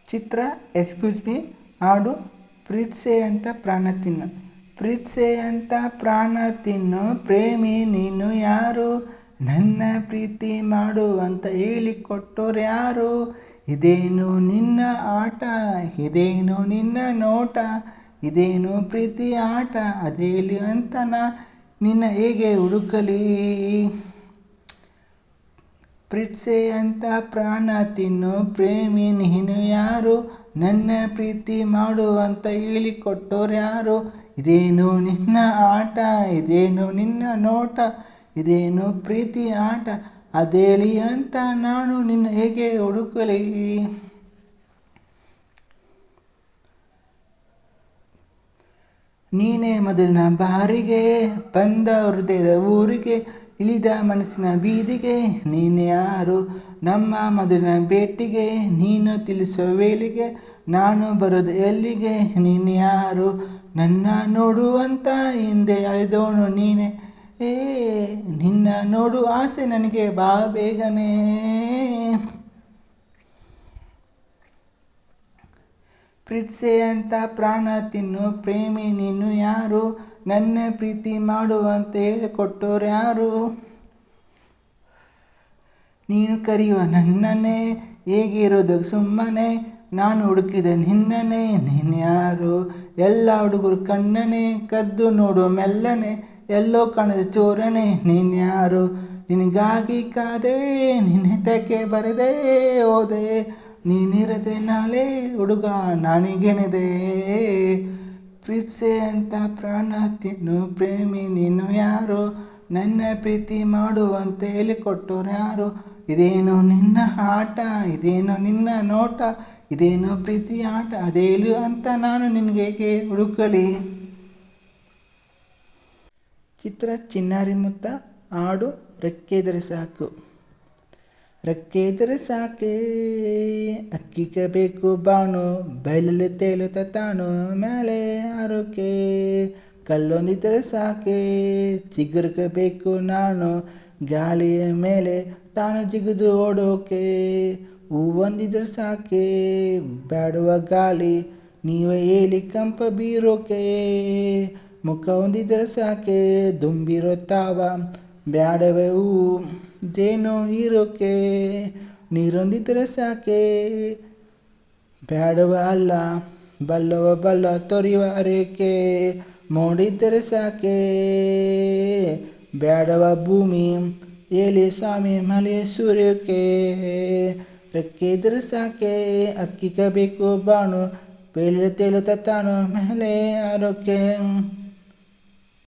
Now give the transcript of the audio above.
ಚಿತ್ರ excuse me ಹಾಡು ಪ್ರೀತ್ಸೆ ಅಂತ ಪ್ರಾಣ ತಿನ್ನು. ಪ್ರೀತ್ಸೆ ಅಂತ ಪ್ರಾಣ ತಿನ್ನು ಪ್ರೇಮಿ ನೀನು ಯಾರು, ನನ್ನ ಪ್ರೀತಿ ಮಾಡು ಅಂತ ಹೇಳಿಕೊಟ್ಟೋರು ಯಾರು. ಇದೇನು ನಿನ್ನ ಆಟ, ಇದೇನು ನಿನ್ನ ನೋಟ, ಇದೇನು ಪ್ರೀತಿ ಆಟ ಅದೇಲಿ ಅಂತ ನಿನ್ನ ಹೇಗೆ ಹುಡುಕಲಿ. ಪ್ರೀತ್ಸೆ ಅಂತ ಪ್ರಾಣ ತಿನ್ನು ಪ್ರೇಮಿ ನೀನು ಯಾರು, ನನ್ನ ಪ್ರೀತಿ ಮಾಡು ಅಂತ ಹೇಳಿಕೊಟ್ಟೋರು ಯಾರು. ಇದೇನು ನಿನ್ನ ಆಟ, ಇದೇನು ನಿನ್ನ ನೋಟ, ಇದೇನು ಪ್ರೀತಿ ಆಟ ಅದೇಳಿ ಅಂತ ನಾನು ನಿನ್ನ ಹೇಗೆ ಹುಡುಕಲಿ. ನೀನೇ ಮೊದಲಿನ ಬಾರಿಗೆ ಬಂದ ಹೃದಯದ ಊರಿಗೆ, ಇಳಿದ ಮನಸ್ಸಿನ ಬೀದಿಗೆ ನೀನು ಯಾರು. ನಮ್ಮ ಮೊದಲಿನ ಭೇಟಿಗೆ ನೀನು ತಿಳಿಸೋ ವೇಳೆಗೆ ನಾನು ಬರೋದು ಎಲ್ಲಿಗೆ. ನೀನು ಯಾರು ನನ್ನ ನೋಡುವಂತ ಹಿಂದೆ ಅಳೆದವನು ನೀನೆ. ನಿನ್ನ ನೋಡು ಆಸೆ ನನಗೆ ಬಾ ಬೇಗನೆ. ಪ್ರೀತ್ಸೆ ಅಂತ ಪ್ರಾಣ ತಿನ್ನು ಪ್ರೇಮಿ ನೀನು ಯಾರು, ನನ್ನ ಪ್ರೀತಿ ಮಾಡುವಂತ ಹೇಳಿಕೊಟ್ಟೋರು ಯಾರು. ನೀನು ಕರೆಯುವ ನನ್ನನ್ನೇ ಹೇಗಿರೋದು ಸುಮ್ಮನೆ, ನಾನು ಹುಡುಕಿದ ನಿನ್ನನೆ. ನೀನು ಯಾರು ಎಲ್ಲ ಹುಡುಗರು ಕಣ್ಣನೆ ಕದ್ದು ನೋಡು ಮೆಲ್ಲನೆ, ಎಲ್ಲೋ ಕಾಣದ ಚೋರನೆ. ನೀನು ಯಾರು ನಿನಗಾಗಿ ಕಾದೆ, ನಿನ್ನೆತಕ್ಕೆ ಬರದೆ ಹೋದೆ, ನೀನಿರದೆ ನಾಳೆ ಹುಡುಗ ನಾನಿಗೆಣದೆ. ಪ್ರೀತ್ಸೆ ಅಂತ ಪ್ರಾಣ ತಿನ್ನು ಪ್ರೇಮಿ ನೀನು ಯಾರು, ನನ್ನ ಪ್ರೀತಿ ಮಾಡುವಂತ ಹೇಳಿಕೊಟ್ಟೋರು ಯಾರು. ಇದೇನು ನಿನ್ನ ಆಟ, ಇದೇನು ನಿನ್ನ ನೋಟ, ಇದೇನು ಪ್ರೀತಿ ಆಟ ಅದೇಳು ಅಂತ ನಾನು ನಿನಗೆ ಹುಡುಕಲಿ. ಚಿತ್ರ ಚಿನ್ನಾರಿ ಮುತ್ತ ಹಾಡು ರೆಕ್ಕೆದರೆ ಸಾಕು. ರೆಕ್ಕೆದರೆ ಸಾಕೆ ಅಕ್ಕಿಗೆ ಬೇಕು ಬಾನು, ಬಯಲಲ್ಲಿ ತೇಲುತ್ತ ತಾನು ಮೇಲೆ ಹಾರೋಕೆ. ಕಲ್ಲೊಂದಿದ್ದರೆ ಸಾಕೆ ಚಿಗುರಿಗೆ ಬೇಕು ನಾನು, ಗಾಳಿಯ ಮೇಲೆ ತಾನು ಜಿಗಿದು ಓಡೋಕೆ. ಹೂವೊಂದಿದ್ರೆ ಸಾಕೆ ಬ್ಯಾಡುವ ಗಾಳಿ, ನೀವೇ ಹೇಳಿ ಕಂಪ ಬೀರೋಕೆ. ಮುಖ ಹೊಂದಿದ್ರೆ ಸಾಕೆ ದುಂಬಿರೋ ತಾವ, ಬ್ಯಾಡವೆ ಹೂವು ಜೇನು ಹೀರೋಕೆ. ನೀರೊಂದಿದ್ರೆ ಸಾಕೆ ಬ್ಯಾಡವ ಅಲ್ಲ, ಬಲ್ಲವ ಬಲ್ಲ ತೊರೆಯುವ ಅರೇಕೆ. ಮೋಡಿದ್ದರೆ ಸಾಕೆ ಬ್ಯಾಡವ ಭೂಮಿ, ಹೇಳಿ ಸ್ವಾಮಿ ಮಳೆಯ ಸೂರ್ಯಕ್ಕೆ. ರೆಕ್ಕೆ ಇದ್ರೆ ಸಾಕೆ ಅಕ್ಕಿಗೆ ಬೇಕು ಬಾನು, ಬೇಳೆ ತೇಲುತ್ತ ತಾನು ಮೇಲೆ ಹಾರೋಕೆ.